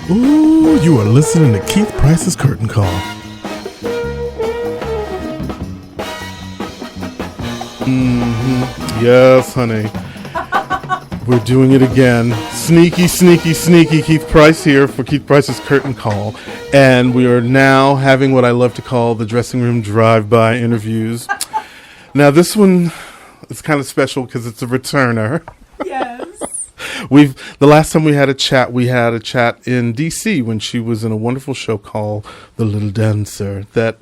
Ooh, you are listening to Keith Price's Curtain Call. Yes, honey. We're doing it again. Sneaky, sneaky, sneaky. Keith Price here for Keith Price's Curtain Call. And we are now having what I love to call the dressing room drive-by interviews. Now, this one is kind of special because it's a returner. Yes. The last time we had a chat in D.C. when she was in a wonderful show called The Little Dancer. That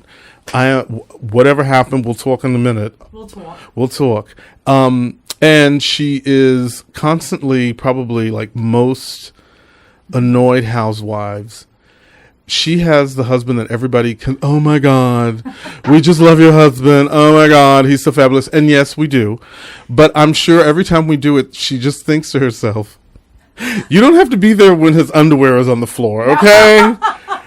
whatever happened, we'll talk in a minute. We'll talk. And she is constantly, probably like most annoyed housewives, she has the husband that everybody can, oh my God, we just love your husband. Oh my God, he's so fabulous. And yes, we do. But I'm sure every time we do it, she just thinks to herself, you don't have to be there when his underwear is on the floor, okay?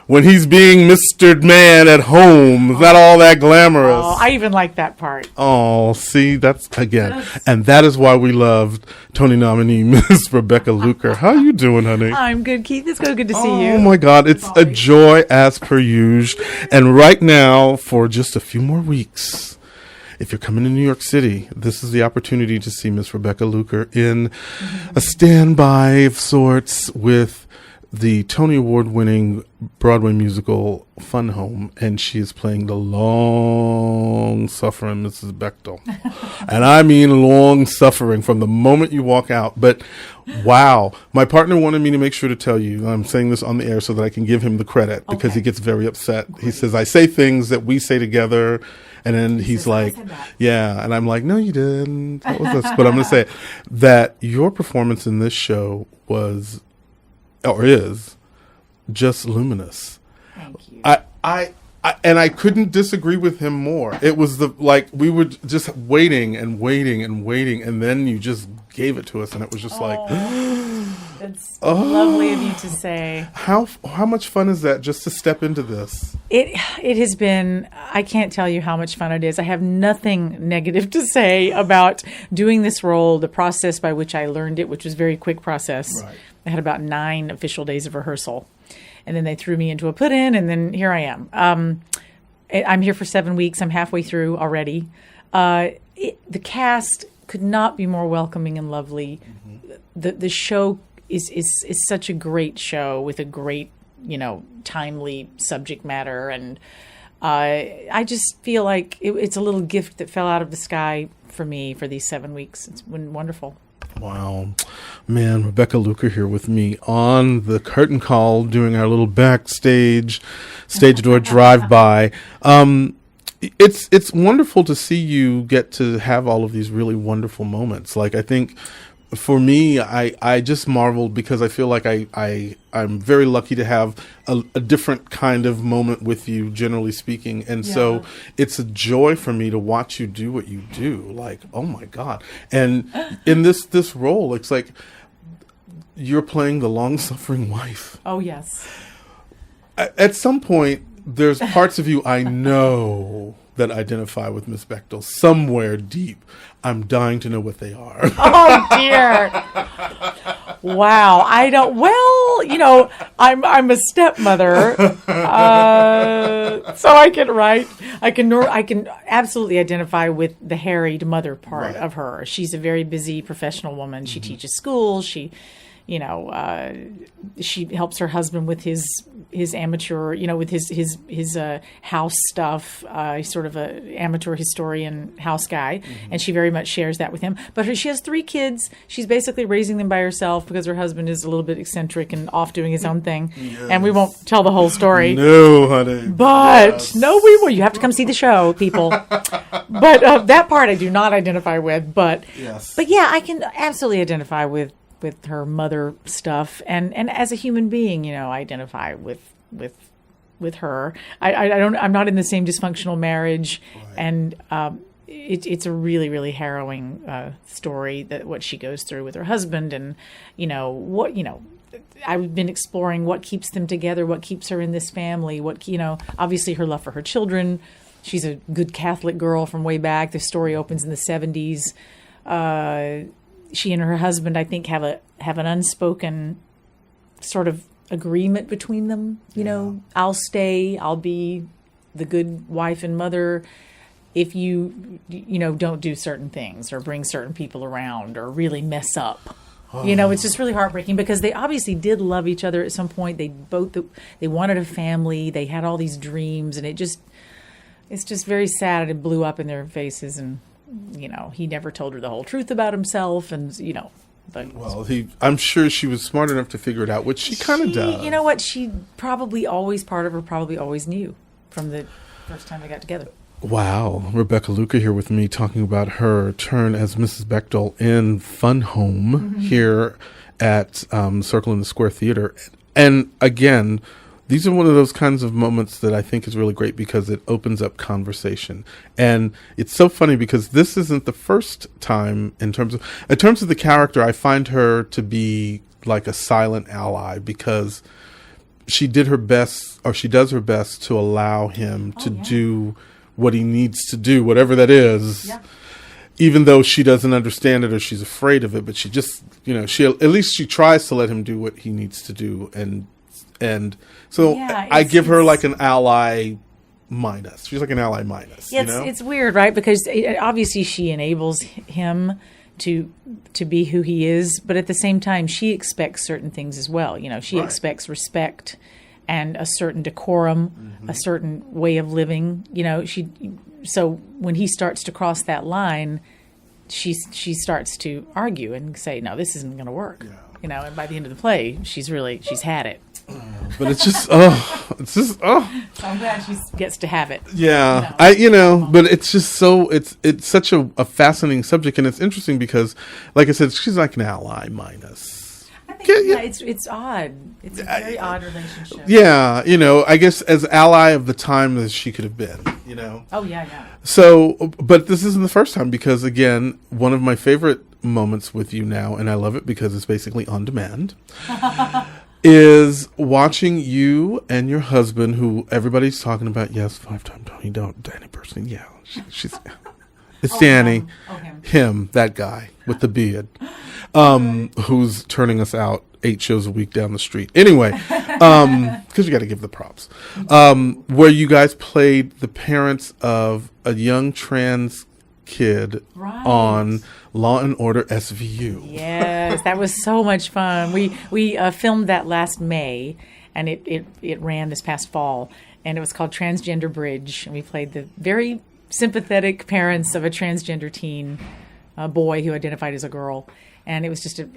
When he's being Mr. Man at home. It's not all that glamorous. Oh, I even like that part. Oh, see, that's, again. And that is why we loved Tony nominee Miss Rebecca Luker. How you doing, honey? I'm good, Keith. It's good to see you. Oh, my God. It's a joy as per usual. And right now, for just a few more weeks, if you're coming to New York City, this is the opportunity to see Miss Rebecca Luker in a standby of sorts with the Tony Award-winning Broadway musical Fun Home, and she is playing the long-suffering Mrs. Bechdel. And I mean long-suffering from the moment you walk out. But, wow. My partner wanted me to make sure to tell you, I'm saying this on the air so that I can give him the credit, because he gets very upset. Great. He says, I say things that we say together, and then he's like, yeah. And I'm like, no, you didn't. That was us. But I'm going to say that your performance in this show was, or is, just luminous. Thank you. And I couldn't disagree with him more. It was we were just waiting, and then you just gave it to us, and it was just It's lovely of you to say. How much fun is that, just to step into this? It has been, I can't tell you how much fun it is. I have nothing negative to say about doing this role, the process by which I learned it, which was a very quick process. Right. I had about 9 official days of rehearsal, and then they threw me into a put-in, and then here I am. I'm here for 7 weeks. I'm halfway through already. The cast could not be more welcoming and lovely. Mm-hmm. The show is such a great show with a great, timely subject matter, and I just feel like it's a little gift that fell out of the sky for me for these 7 weeks. It's been wonderful. Wow. Man, Rebecca Luker here with me on the curtain call, doing our little backstage stage door drive-by. It's wonderful to see you get to have all of these really wonderful moments. Like, I think for me, I just marveled because I feel like I'm very lucky to have a different kind of moment with you, generally speaking. And so it's a joy for me to watch you do what you do. Like, oh my God. And in this role, it's like you're playing the long-suffering wife. Oh, yes. At some point, there's parts of you I know that identify with Miss Bechdel somewhere deep. I'm dying to know what they are. Oh dear! Wow, I don't. Well, I'm a stepmother, so I can absolutely identify with the harried mother part of her. She's a very busy professional woman. She teaches school. She helps her husband with his amateur, with his house stuff. He's sort of a amateur historian house guy, and she very much shares that with him. But she has 3 kids. She's basically raising them by herself because her husband is a little bit eccentric and off doing his own thing. Yes. And we won't tell the whole story. No, honey. But no, we will. You have to come see the show, people. But that part I do not identify with. But yeah, I can absolutely identify with her mother stuff, and as a human being, I identify with her. I'm not in the same dysfunctional marriage, and it's a really, really harrowing story, that what she goes through with her husband, and I've been exploring what keeps them together, what keeps her in this family, obviously her love for her children. She's a good Catholic girl from way back. The story opens in the 70s. She and her husband, I think, have an unspoken sort of agreement between them. You know, I'll stay, I'll be the good wife and mother if you don't do certain things or bring certain people around or really mess up. It's just really heartbreaking because they obviously did love each other at some point. They wanted a family. They had all these dreams, and it's just very sad. It blew up in their faces, and he never told her the whole truth about himself, and But I'm sure she was smart enough to figure it out, which she kind of does. You know what? She probably always knew from the first time they got together. Wow. Rebecca Luker here with me talking about her turn as Mrs. Bechdel in Fun Home here at Circle in the Square Theater. And again, these are one of those kinds of moments that I think is really great because it opens up conversation. And it's so funny because this isn't the first time in terms of the character, I find her to be like a silent ally because she did her best, or she does her best to allow him to do what he needs to do, whatever that is, even though she doesn't understand it or she's afraid of it. But she just, at least she tries to let him do what he needs to do. And so I give her like an ally minus. She's like an ally minus. Yeah, it's weird, right? Because obviously she enables him to be who he is, but at the same time she expects certain things as well. She expects respect and a certain decorum, a certain way of living. So when he starts to cross that line, she starts to argue and say, "No, this isn't going to work." Yeah. And by the end of the play, she's had it. But it's just, So I'm glad she gets to have it. Yeah, but it's just so, it's such a fascinating subject, and it's interesting because, like I said, she's like an ally minus. I think, it's odd. It's a very odd relationship. Yeah, I guess as ally of the time as she could have been, Oh, yeah. So, but this isn't the first time because, again, one of my favorite moments with you now, and I love it because it's basically on demand, is watching you and your husband, who everybody's talking about. Yes, 5-time Tony, Danny Burstein. Yeah, she's. It's Danny, him, that guy with the beard, who's turning us out 8 shows a week down the street. Anyway, because you got to give the props. Where you guys played the parents of a young trans kid on Law and Order SVU. Yes, that was so much fun. We filmed that last May, and it ran this past fall, and it was called Transgender Bridge, and we played the very sympathetic parents of a transgender teen, a boy who identified as a girl, and it was just a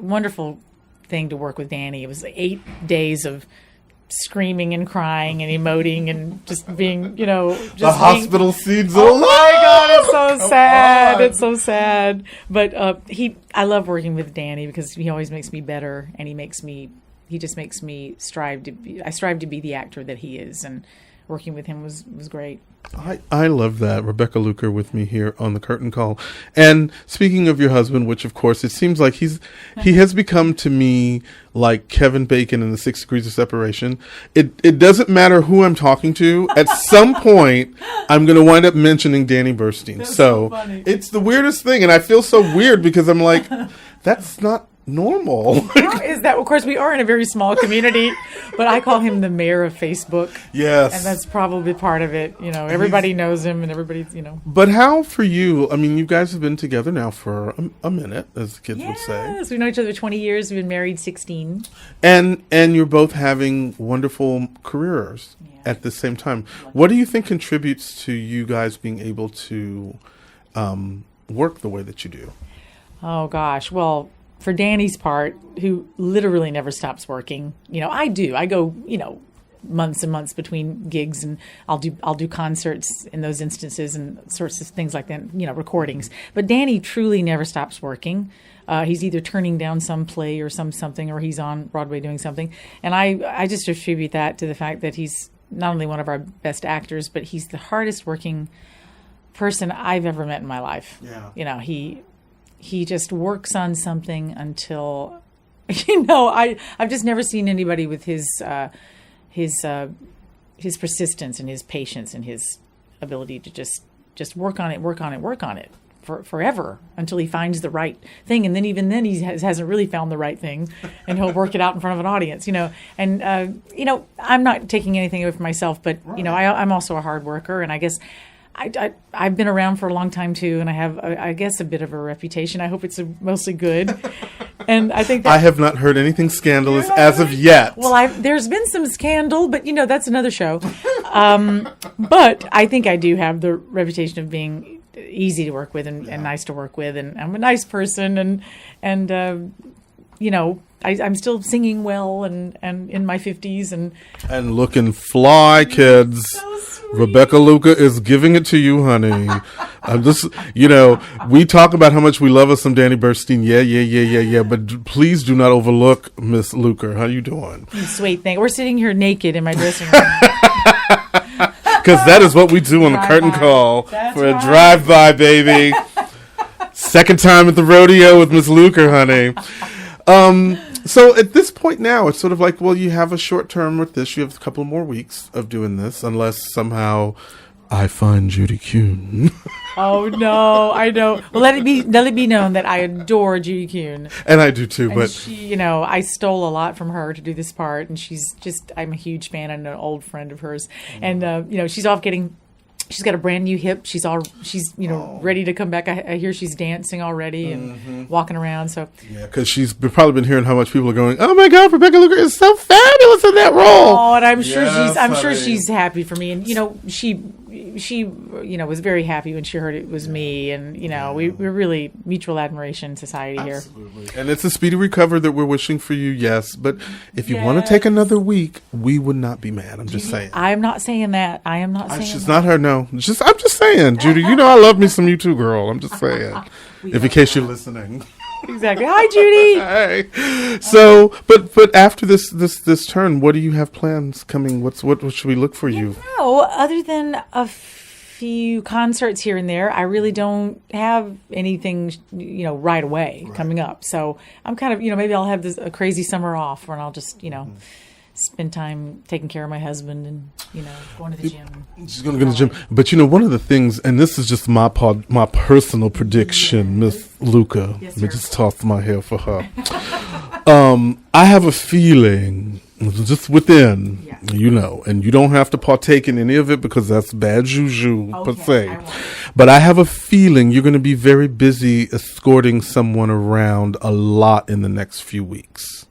wonderful thing to work with Danny. It was 8 days of screaming and crying and emoting and just being, just the hospital scenes. Oh my God, it's so sad. It's so sad. But I love working with Danny because he always makes me better, and he just makes me strive to be the actor that he is, and working with him was great. I love that. Rebecca Luker with me here on the Curtain Call. And speaking of your husband, which of course it seems like he has become to me like Kevin Bacon in the 6 Degrees of Separation. It doesn't matter who I'm talking to. At some point, I'm going to wind up mentioning Danny Burstein. So it's the weirdest thing. And I feel so weird because I'm like, that's not normal. How is that? Of course, we are in a very small community, but I call him the mayor of Facebook. Yes. And that's probably part of it. Everybody knows him, and everybody's, But how for you? I mean, you guys have been together now for a minute, as the kids would say. Yes, we've known each other for 20 years. We've been married 16. And you're both having wonderful careers at the same time. What do you think contributes to you guys being able to work the way that you do? Oh, gosh. Well, for Danny's part, who literally never stops working, I do. I go, months and months between gigs, and I'll do concerts in those instances and sorts of things like that, recordings. But Danny truly never stops working. He's either turning down some play or something, or he's on Broadway doing something. And I just attribute that to the fact that he's not only one of our best actors, but he's the hardest working person I've ever met in my life. Yeah. He just works on something until, I've just never seen anybody with his persistence and his patience and his ability to just work on it for forever until he finds the right thing. And then even then he hasn't really found the right thing, and he'll work it out in front of an audience, And, I'm not taking anything away from myself, but, I'm also a hard worker, and I guess I've been around for a long time too, and I have, I guess, a bit of a reputation. I hope it's mostly good. And I think that I have not heard anything scandalous as of yet. Well, there's been some scandal, but that's another show. But I think I do have the reputation of being easy to work with and nice to work with, and I'm a nice person, and I'm still singing well and in my 50s and looking fly, kids. So sweet. Rebecca Luker is giving it to you, honey. I'm just, we talk about how much we love us some Danny Burstein. Yeah. But please do not overlook Miss Luker. How you doing? You sweet thing. We're sitting here naked in my dressing room. Because that is what we do on the curtain call. That's for a right. drive-by, baby. Second time at the rodeo with Miss Luker, honey. So at this point now, it's sort of like, well, you have a short term with this. You have a couple more weeks of doing this, unless somehow I find Judy Kuhn. Oh no, I know. Well, let it be known that I adore Judy Kuhn. And I do too, And but she, I stole a lot from her to do this part, and I'm a huge fan and an old friend of hers. And she's off getting. She's got a brand new hip. She's ready to come back. I hear she's dancing already and walking around. So yeah, because she's probably been hearing how much people are going, oh my God, Rebecca Luker is so fabulous in that role. Oh, and I'm sure Yes, sure honey. she's happy for me. And she was very happy when she heard it was me. And we're really mutual admiration society here. Absolutely. And it's a speedy recovery that we're wishing for you, yes. But if you want to take another week, we would not be mad. I'm just saying. I'm not saying that. I am not saying It's that. not her, no. I'm just saying, Judy, I love me some you too, girl. I'm just saying. If in case you're listening. Exactly. Hi, Judy. Hey. So, but after this turn, what do you have plans coming? What should we look for you? No, other than a few concerts here and there, I really don't have anything, right away coming up. So I'm kind of, maybe I'll have a crazy summer off where I'll just, spend time taking care of my husband and, going to the gym. She's going to go to the gym. But one of the things, and this is just my personal prediction, Miss Luka. Yes, Let me sir. just toss my hair for her. I have a feeling, just within, and you don't have to partake in any of it because that's bad juju per se. I won't. But I have a feeling you're going to be very busy escorting someone around a lot in the next few weeks.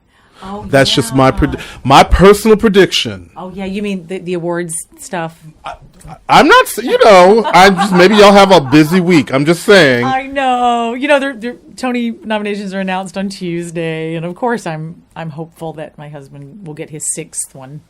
Oh, That's just my personal prediction. Oh, yeah. You mean the awards stuff? I'm not, I'm just, maybe y'all have a busy week. I'm just saying. I know. Their Tony nominations are announced on Tuesday, and of course, I'm hopeful that my husband will get his 6th one.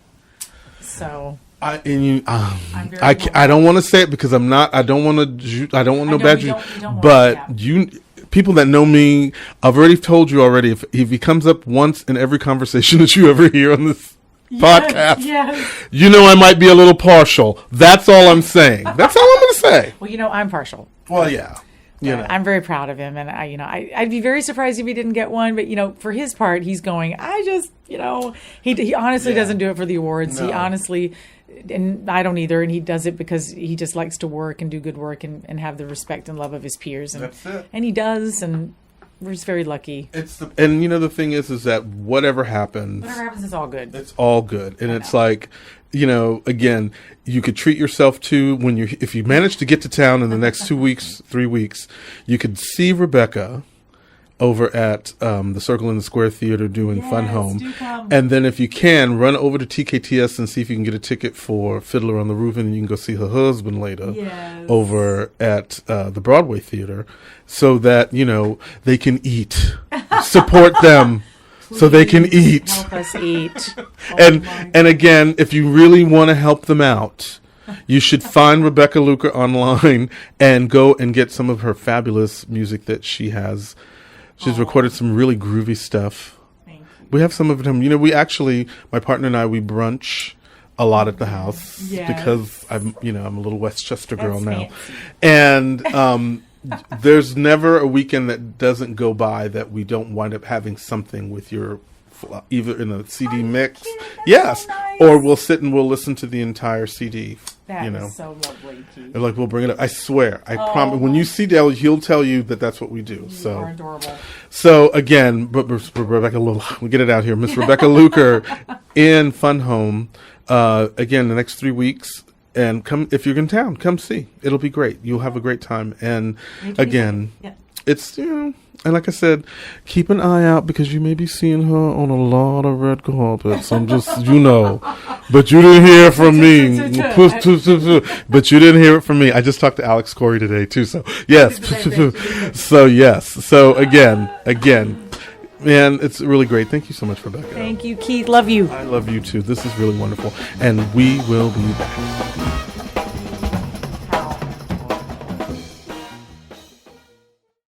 So I very don't want to say it because I'm not. I don't want to. I don't want no know bad. you don't want But that. people that know me, I've already told you already. If he comes up once in every conversation that you ever hear on this podcast, Yes. I might be a little partial. That's all I'm saying. That's all I'm going to say. Well, I'm partial. Well, yeah. I'm very proud of him, and I'd be very surprised if he didn't get one. But for his part, he's going. I just, he honestly doesn't do it for the awards. No. He honestly, and I don't either. And he does it because he just likes to work and do good work and have the respect and love of his peers. And That's it. And he does, and we're just very lucky. And the thing is that whatever happens, It's all good. it's all good. And it's like, again, you could treat yourself to if you manage to get to town in the next 2 weeks, 3 weeks, you could see Rebecca over at the Circle in the Square Theater doing Fun Home. do come. And then if you can, run over to TKTS and see if you can get a ticket for Fiddler on the Roof, and you can go see her husband later Yes. over at the Broadway Theater so that, they can eat. Support them. So they can eat. Help us eat. And again, if you really want to help them out, you should find Rebecca Luker online and go and get some of her fabulous music that she has. She's recorded some really groovy stuff. Thank you. We have some of them. We actually, my partner and I, we brunch a lot at the house Yes. because I'm a little Westchester girl That's now. fancy. And there's never a weekend that doesn't go by that we don't wind up having something with your, either in a CD mix, kidding? That's yes, so nice. or we'll sit and we'll listen to the entire CD That is so lovely, Keith. They're like, we'll bring it up. I swear. I promise. When you see Dale, he'll tell you that that's what we do. You are adorable. So again, but Rebecca, we'll get it out here. Miss Rebecca Luker in Fun Home. Again, the next 3 weeks. And come, if you're in town, come see. It'll be great. You'll have a great time. And again, it's, and like I said, keep an eye out because you may be seeing her on a lot of red carpets. I'm just, but you didn't hear from me. But you didn't hear it from me. I just talked to Alex Corey today too. So yes. So yes. So again, man, it's really great. Thank you so much, Rebecca. Thank you, Keith. Love you. I love you too. This is really wonderful. And we will be back.